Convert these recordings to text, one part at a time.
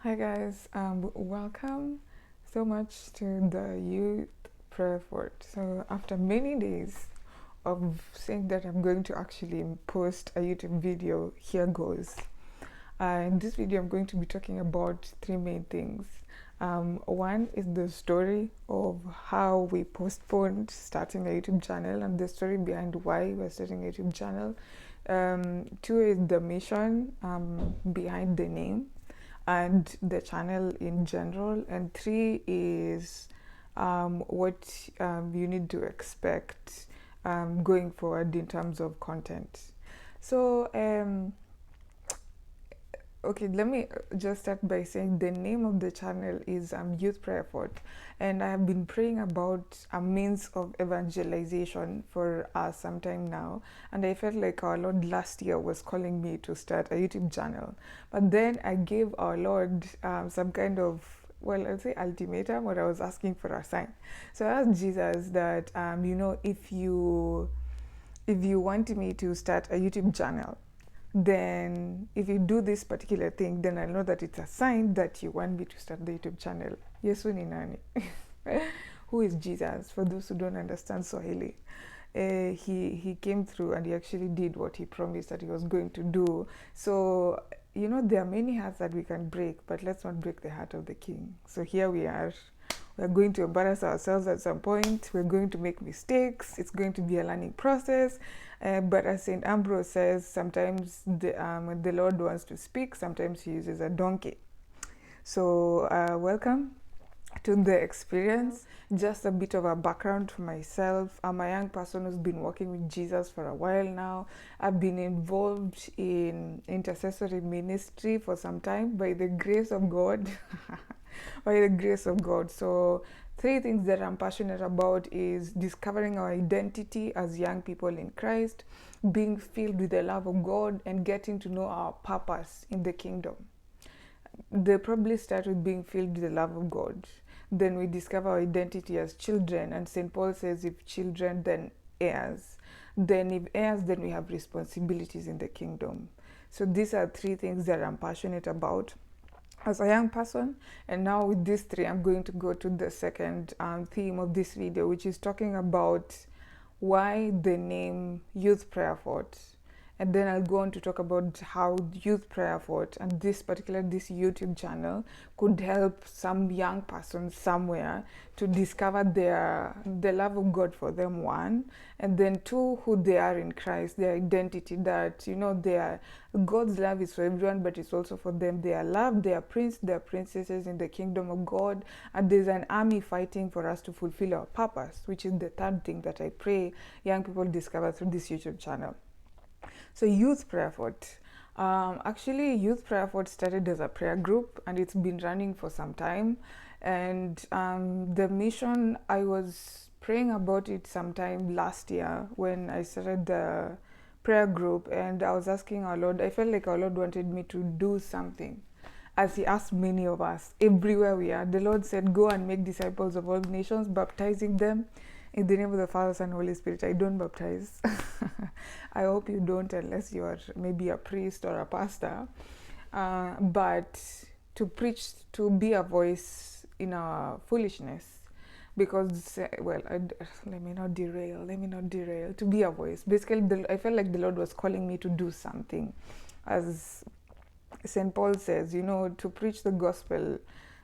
Hi guys, welcome so much to the Youth Prayer Fort. So after many days of saying that I'm going to actually post a YouTube video, here goes. In this video, I'm going to be talking about three main things. One is the story of how we postponed starting a YouTube channel and the story behind why we're starting a YouTube channel. Two is the mission behind the name and the channel in general, and three is what you need to expect going forward in terms of content. So okay, let me just start by saying the name of the channel is Youth Prayer Fort, and I have been praying about a means of evangelization for some time now, and I felt like our Lord last year was calling me to start a YouTube channel. But then I gave our Lord some kind of, well, I'll say ultimatum, or I was asking for a sign. So I asked Jesus that, if you want me to start a YouTube channel, then if you do this particular thing, then I know that it's a sign that you want me to start the YouTube channel. Yesu ni nani? Who is Jesus? For those who don't understand Swahili, he came through and he actually did what he promised that he was going to do. So there are many hearts that we can break, but let's not break the heart of the King. So here we are. We're going to embarrass ourselves at some point. We're going to make mistakes. It's going to be a learning process. But as St. Ambrose says, sometimes when the Lord wants to speak, sometimes he uses a donkey. So welcome to the experience. Just a bit of a background for myself. I'm a young person who's been working with Jesus for a while now. I've been involved in intercessory ministry for some time by the grace of God. By the grace of God. So three things that I'm passionate about is discovering our identity as young people in Christ, being filled with the love of God, and getting to know our purpose in the kingdom. They probably start with being filled with the love of God. Then we discover our identity as children, and St. Paul says if children, then heirs. Then if heirs, then we have responsibilities in the kingdom. So these are three things that I'm passionate about as a young person. And now with these three, I'm going to go to the second theme of this video, which is talking about why the name Youth Prayer Fort. And then I'll go on to talk about how Youth Prayer Fort and this YouTube channel could help some young person somewhere to discover the love of God for them, one, and then two, who they are in Christ, their identity, that God's love is for everyone, but it's also for them. They are loved, they are princes, they are princesses in the kingdom of God, and there's an army fighting for us to fulfill our purpose, which is the third thing that I pray young people discover through this YouTube channel. So Youth Prayer Fort. Actually, Youth Prayer Fort started as a prayer group, and it's been running for some time. And the mission, I was praying about it sometime last year when I started the prayer group, and I was asking our Lord, I felt like our Lord wanted me to do something. As he asked many of us, everywhere we are, the Lord said, go and make disciples of all nations, baptizing them in the name of the Father, Son, and Holy Spirit. I don't baptize. I hope you don't, unless you are maybe a priest or a pastor. But to preach, to be a voice in our foolishness, because, let me not derail, to be a voice. Basically, I felt like the Lord was calling me to do something. As St. Paul says, to preach the gospel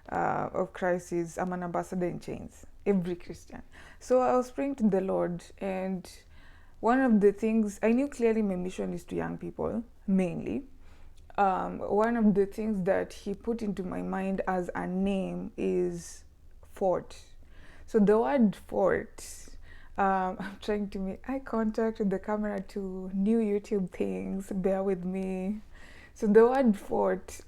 of Christ is, I'm an ambassador in chains, every Christian. So I was praying to the Lord, and one of the things, I knew clearly my mission is to young people, mainly. One of the things that he put into my mind as a name is fort. So the word fort, I'm trying to make eye contact with the camera to new YouTube things, bear with me. So the word fort,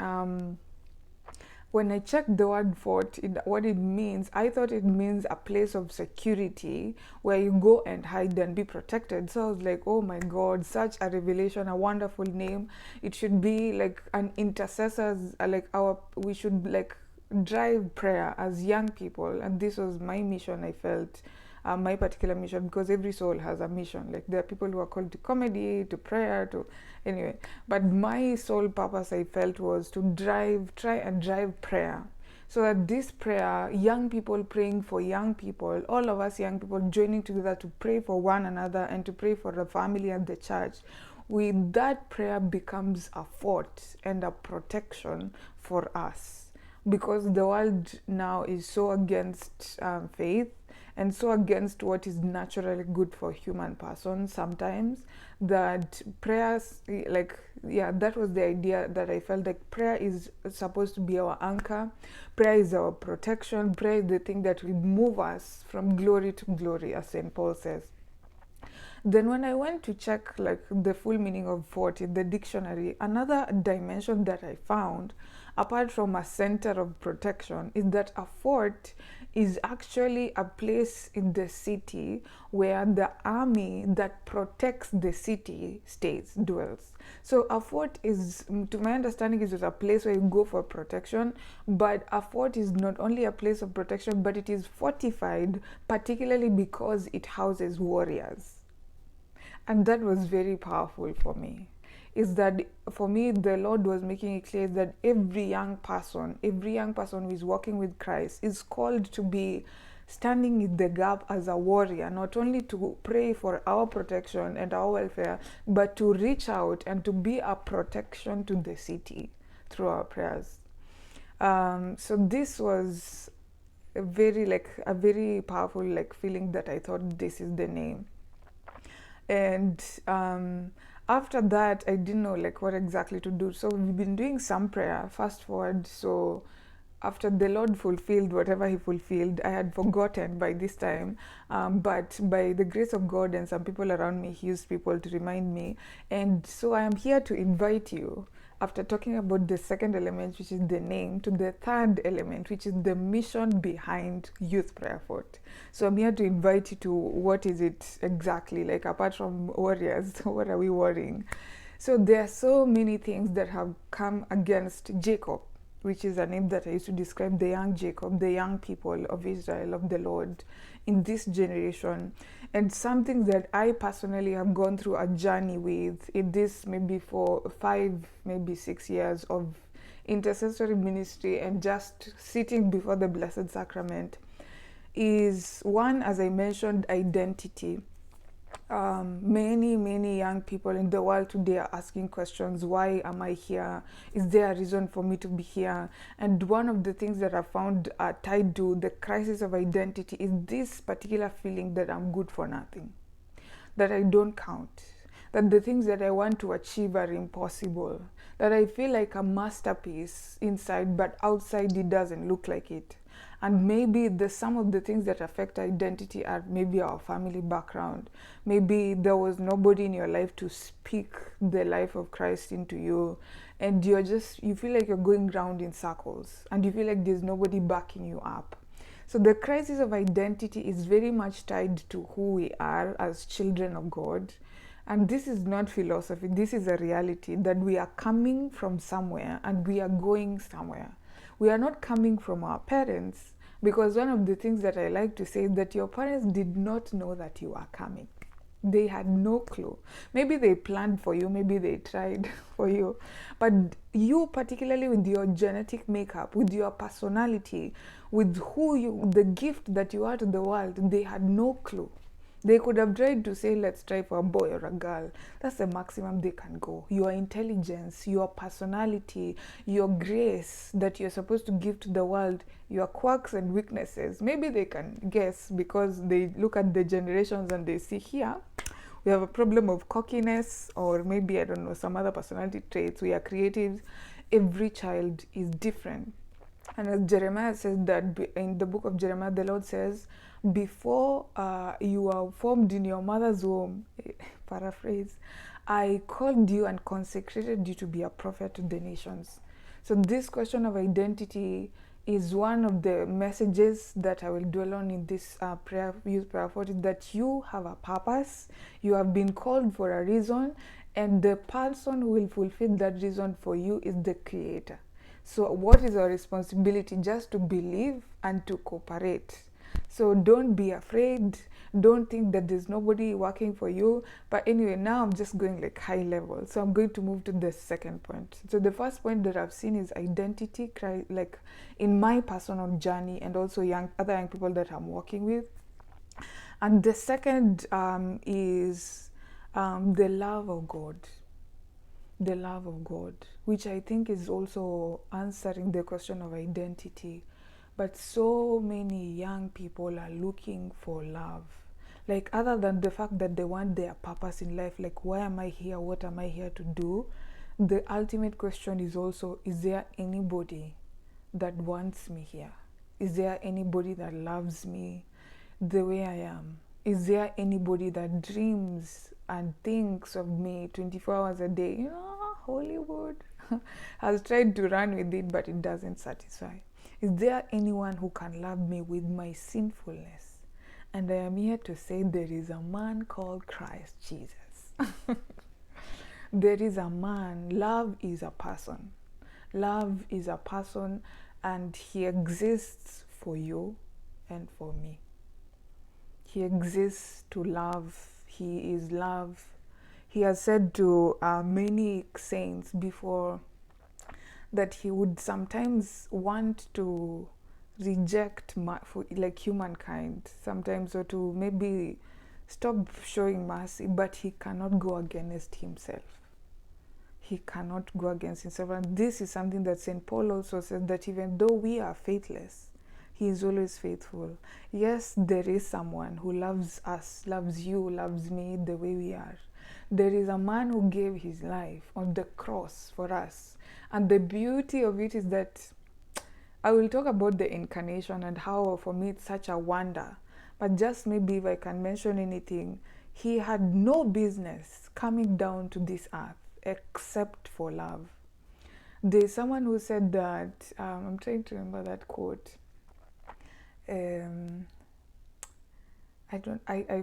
when I checked the word fort, what it means, I thought it means a place of security where you go and hide and be protected. So I was like, oh my God, such a revelation, a wonderful name. It should be like an intercessor's, we should like drive prayer as young people. And this was my mission, I felt, my particular mission, because every soul has a mission. Like there are people who are called to comedy, to prayer, to anyway. But my sole purpose, I felt, was to try and drive prayer. So that this prayer, young people praying for young people, all of us young people joining together to pray for one another and to pray for the family and the church, with that prayer becomes a fort and a protection for us, because the world now is so against faith and so against what is naturally good for human person sometimes, that prayers, like, yeah, that was the idea, that I felt like prayer is supposed to be our anchor, prayer is our protection, prayer is the thing that will move us from glory to glory, as St. Paul says. Then when I went to check like the full meaning of fort in the dictionary, another dimension that I found, apart from a center of protection, is that a fort is actually a place in the city where the army that protects the city stays, dwells. So a fort is, to my understanding, is a place where you go for protection, but a fort is not only a place of protection, but it is fortified, particularly because it houses warriors. And that was very powerful for me. Is that for me, the Lord was making it clear that every young person who is walking with Christ is called to be standing in the gap as a warrior, not only to pray for our protection and our welfare, but to reach out and to be a protection to the city through our prayers. So this was a very powerful feeling, that I thought this is the name. And after that, I didn't know what exactly to do. So we've been doing some prayer. Fast forward, so after the Lord fulfilled whatever He fulfilled, I had forgotten by this time. But by the grace of God and some people around me, He used people to remind me. And so I am here to invite you, after talking about the second element, which is the name, to the third element, which is the mission behind Youth Prayer Fort. So I'm here to invite you to what is it exactly, apart from warriors, what are we worrying? So there are so many things that have come against Jacob, which is a name that I used to describe the young Jacob, the young people of Israel, of the Lord in this generation. And something that I personally have gone through a journey with in this maybe for 5, maybe 6 years of intercessory ministry and just sitting before the Blessed Sacrament, is one, as I mentioned, identity. Many young people in the world today are asking questions. Why am I here? Is there a reason for me to be here? And one of the things that I found tied to the crisis of identity is this particular feeling that I'm good for nothing, that I don't count, that the things that I want to achieve are impossible, that I feel like a masterpiece inside, but outside it doesn't look like it. And maybe some of the things that affect identity are maybe our family background. Maybe there was nobody in your life to speak the life of Christ into you, and you feel like you're going round in circles, and you feel like there's nobody backing you up. So the crisis of identity is very much tied to who we are as children of God. And this is not philosophy, this is a reality, that we are coming from somewhere and we are going somewhere. We are not coming from our parents, because one of the things that I like to say is that your parents did not know that you are coming. They had no clue. Maybe they planned for you, maybe they tried for you, but you, particularly with your genetic makeup, with your personality, with the gift that you are to the world, they had no clue. They could have tried to say, let's try for a boy or a girl. That's the maximum they can go. Your intelligence, your personality, your grace that you're supposed to give to the world, your quirks and weaknesses. Maybe they can guess, because they look at the generations and they see here, we have a problem of cockiness, or maybe, I don't know, some other personality traits. We are creative. Every child is different. And as Jeremiah says, that in the book of Jeremiah, the Lord says, before you are formed in your mother's womb, paraphrase, I called you and consecrated you to be a prophet to the nations. So this question of identity is one of the messages that I will dwell on in this youth prayer for, that you have a purpose, you have been called for a reason, and the person who will fulfill that reason for you is the Creator. So what is our responsibility? Just to believe and to cooperate. So don't be afraid. Don't think that there's nobody working for you. But anyway, now I'm just going like high level. So I'm going to move to the second point. So the first point that I've seen is identity, like in my personal journey, and also other young people that I'm working with. And the second is the love of God. The love of God, which I think is also answering the question of identity. But so many young people are looking for love. Like, other than the fact that they want their purpose in life, like, why am I here? What am I here to do? The ultimate question is also, is there anybody that wants me here? Is there anybody that loves me the way I am? Is there anybody that dreams and thinks of me 24 hours a day? You know, Hollywood has tried to run with it, but it doesn't satisfy. Is there anyone who can love me with my sinfulness? And I am here to say there is a man called Christ Jesus. There is a man. Love is a person. Love is a person, and he exists for you and for me. He exists to love. He is love. He has said to many saints before that he would sometimes want to reject like humankind sometimes, or to maybe stop showing mercy, but he cannot go against himself. He cannot go against himself. And this is something that St. Paul also said, that even though we are faithless, he is always faithful. Yes, there is someone who loves us, loves you, loves me the way we are. There is a man who gave his life on the cross for us. And the beauty of it is that I will talk about the incarnation and how for me it's such a wonder. But just maybe if I can mention anything, he had no business coming down to this earth except for love. There's someone who said that, I'm trying to remember that quote. I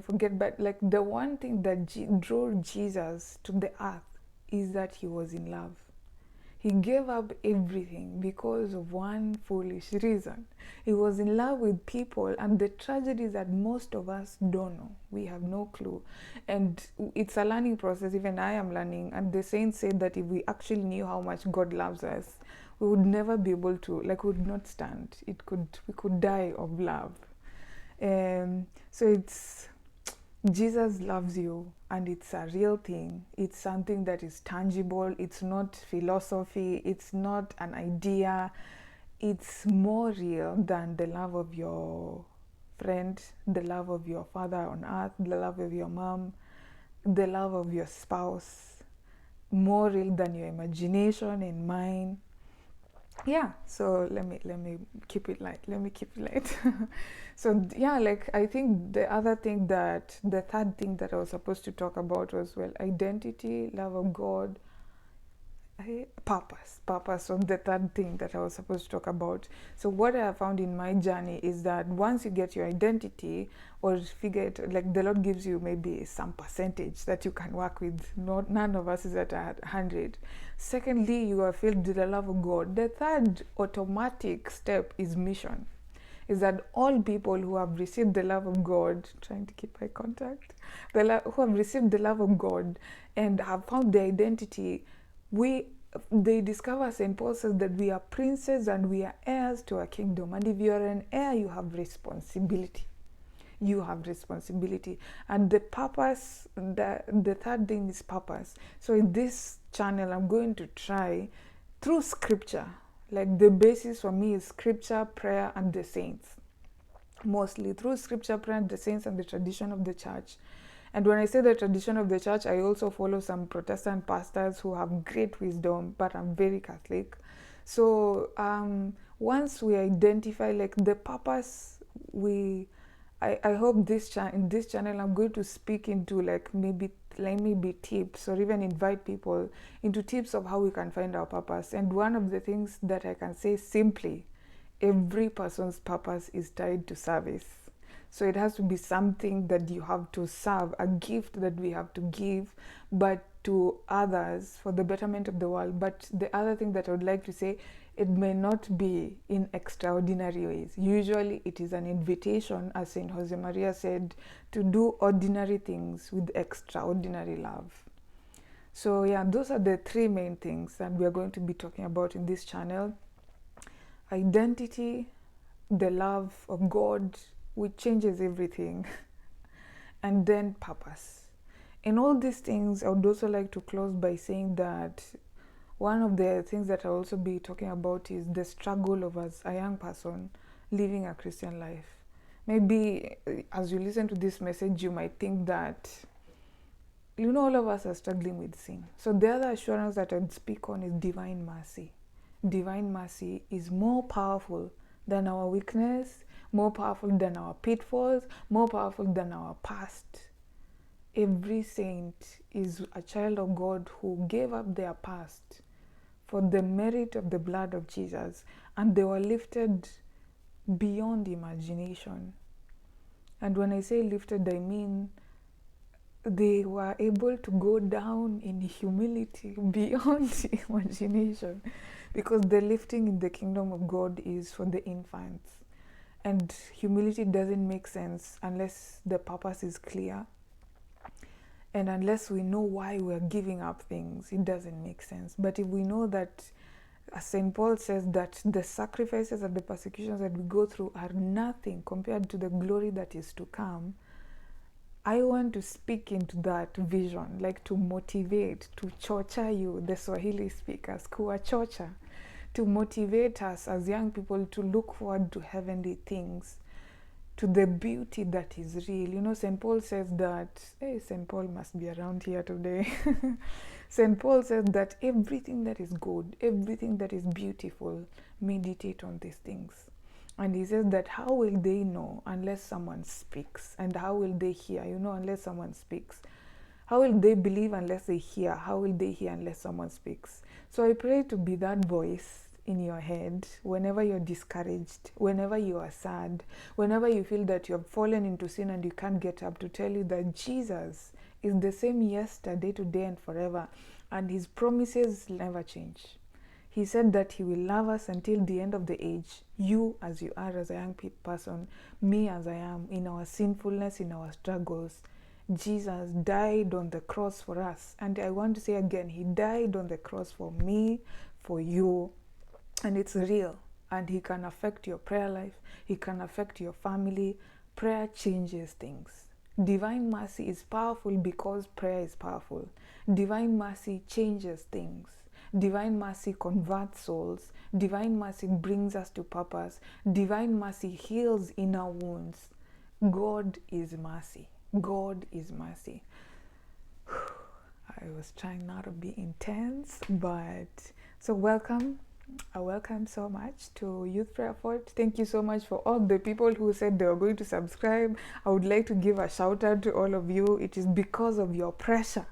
forget, but like the one thing that drew Jesus to the earth is that he was in love. He gave up everything because of one foolish reason. He was in love with people, and the tragedy is that most of us don't know. We have no clue. And it's a learning process. Even I am learning. And the saints said that if we actually knew how much God loves us, we would never be able to, like, we would not stand. We could die of love. So it's, Jesus loves you, and it's a real thing. It's something that is tangible. It's not philosophy. It's not an idea. It's more real than the love of your friend, the love of your father on earth, the love of your mom, the love of your spouse. More real than your imagination and mine. Yeah, so let me keep it light. So yeah, like, I think the third thing that I was supposed to talk about was, well, identity, love of God, purpose. So the third thing that I was supposed to talk about. So what I have found in my journey is that once you get your identity, or figure it, like, the Lord gives you maybe some percentage that you can work with. None of us is at 100. Secondly, you are filled with the love of God. The third automatic step is mission. Is that all people who have received the love of God, trying to keep eye contact, who have received the love of God and have found their identity, they discover, St. Paul says, that we are princes and we are heirs to a kingdom. And if you are an heir, you have responsibility. And the purpose, the third thing is purpose. So in this channel, I'm going to try through scripture. Like, the basis for me is scripture, prayer, and the saints. Mostly through scripture, prayer, and the saints, and the tradition of the church. And when I say the tradition of the church, I also follow some Protestant pastors who have great wisdom, but I'm very Catholic. So once we identify, like, the purpose, I hope in this channel I'm going to speak into, like, maybe tips, or even invite people into tips of how we can find our purpose. And one of the things that I can say simply, every person's purpose is tied to service. So it has to be something that you have to serve, a gift that we have to give. But to others for the betterment of the world. But the other thing that I would like to say, it may not be in extraordinary ways. Usually it is an invitation, as Saint Josemaria said, to do ordinary things with extraordinary love. So yeah, those are the three main things that we are going to be talking about in this channel. Identity, the love of God, which changes everything, and then purpose. In all these things, I would also like to close by saying that one of the things that I'll also be talking about is the struggle of, as a young person, living a Christian life. Maybe as you listen to this message, you might think that, all of us are struggling with sin. So the other assurance that I'd speak on is divine mercy. Divine mercy is more powerful than our weakness, more powerful than our pitfalls, more powerful than our past. Every saint is a child of God who gave up their past for the merit of the blood of Jesus, and they were lifted beyond imagination. And when I say lifted, I mean they were able to go down in humility beyond imagination, because the lifting in the kingdom of God is for the infants. And humility doesn't make sense unless the purpose is clear. And unless we know why we're giving up things, it doesn't make sense. But if we know that, as St. Paul says, that the sacrifices and the persecutions that we go through are nothing compared to the glory that is to come, I want to speak into that vision, like to motivate, to chocha you, the Swahili speakers, kuwachocha, to motivate us as young people to look forward to heavenly things, to the beauty that is real. St. Paul says that, St. Paul must be around here today. St. Paul says that everything that is good, everything that is beautiful, meditate on these things. And he says that how will they know unless someone speaks? And how will they hear, unless someone speaks? How will they believe unless they hear? How will they hear unless someone speaks? So I pray to be that voice in your head whenever you're discouraged, whenever you are sad, whenever you feel that you have fallen into sin and you can't get up, to tell you that Jesus is the same yesterday, today, and forever, and his promises never change. He said that he will love us until the end of the age, you as you are as a young person, me as I am, in our sinfulness, in our struggles. Jesus died on the cross for us. And I want to say again, he died on the cross for me, for you, and it's real. And he can affect your prayer life. He can affect your family. Prayer changes things. Divine mercy is powerful because prayer is powerful. Divine mercy changes things. Divine mercy converts souls. Divine mercy brings us to purpose. Divine mercy heals inner wounds. God is mercy. God is mercy. I was trying not to be intense, but so welcome. Welcome so much to Youth Prayer Fort. Thank you so much for all the people who said they were going to subscribe. I would like to give a shout out to all of you. It is because of your pressure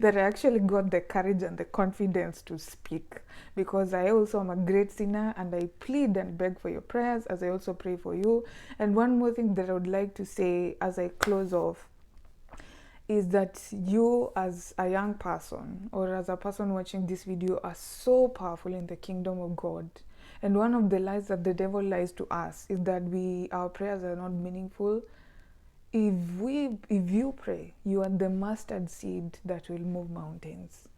that I actually got the courage and the confidence to speak, because I also am a great sinner, and I plead and beg for your prayers as I also pray for you. And one more thing that I would like to say as I close off is that you as a young person or as a person watching this video are so powerful in the kingdom of God. And one of the lies that the devil lies to us is that our prayers are not meaningful. If you pray, you are the mustard seed that will move mountains.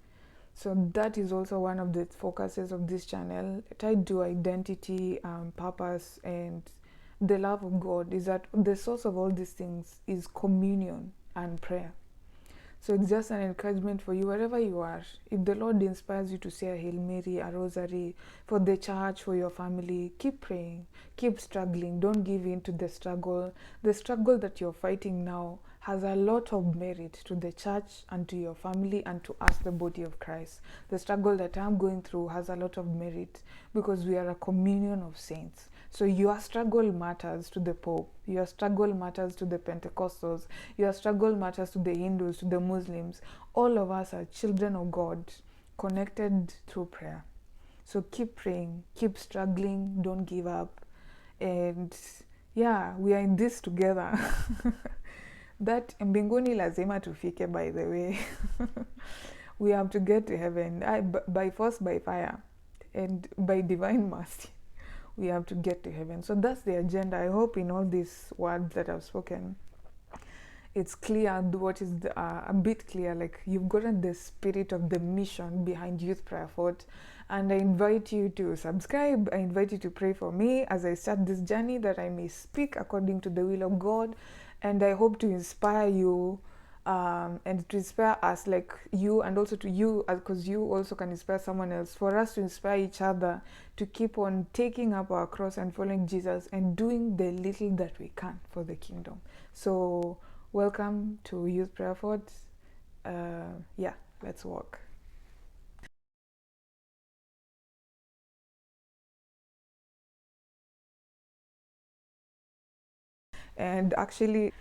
So that is also one of the focuses of this channel, tied to identity, purpose, and the love of God, is that the source of all these things is communion and prayer. So it's just an encouragement for you wherever you are. If the Lord inspires you to say a Hail Mary, a rosary, for the church, for your family, keep praying, keep struggling. Don't give in to the struggle. The struggle that you're fighting now has a lot of merit to the church and to your family and to us, the body of Christ. The struggle that I'm going through has a lot of merit because we are a communion of saints. So your struggle matters to the Pope. Your struggle matters to the Pentecostals. Your struggle matters to the Hindus, to the Muslims. All of us are children of God, connected through prayer. So keep praying, keep struggling, don't give up. And yeah, we are in this together. That mbinguni lazima tufike, by the way. We have to get to heaven by force, by fire, and by divine mercy. We have to get to heaven. So that's the agenda. I hope in all these words that I've spoken, it's clear what is a bit clear, like you've gotten the spirit of the mission behind Youth Prayer Fort. And I invite you to subscribe. I invite you to pray for me as I start this journey, that I may speak according to the will of God. And I hope to inspire you, and to inspire us, like you, and also to you, because you also can inspire someone else, for us to inspire each other to keep on taking up our cross and following Jesus and doing the little that we can for the kingdom. So welcome to Youth Prayer Fort. Yeah, let's walk. And actually,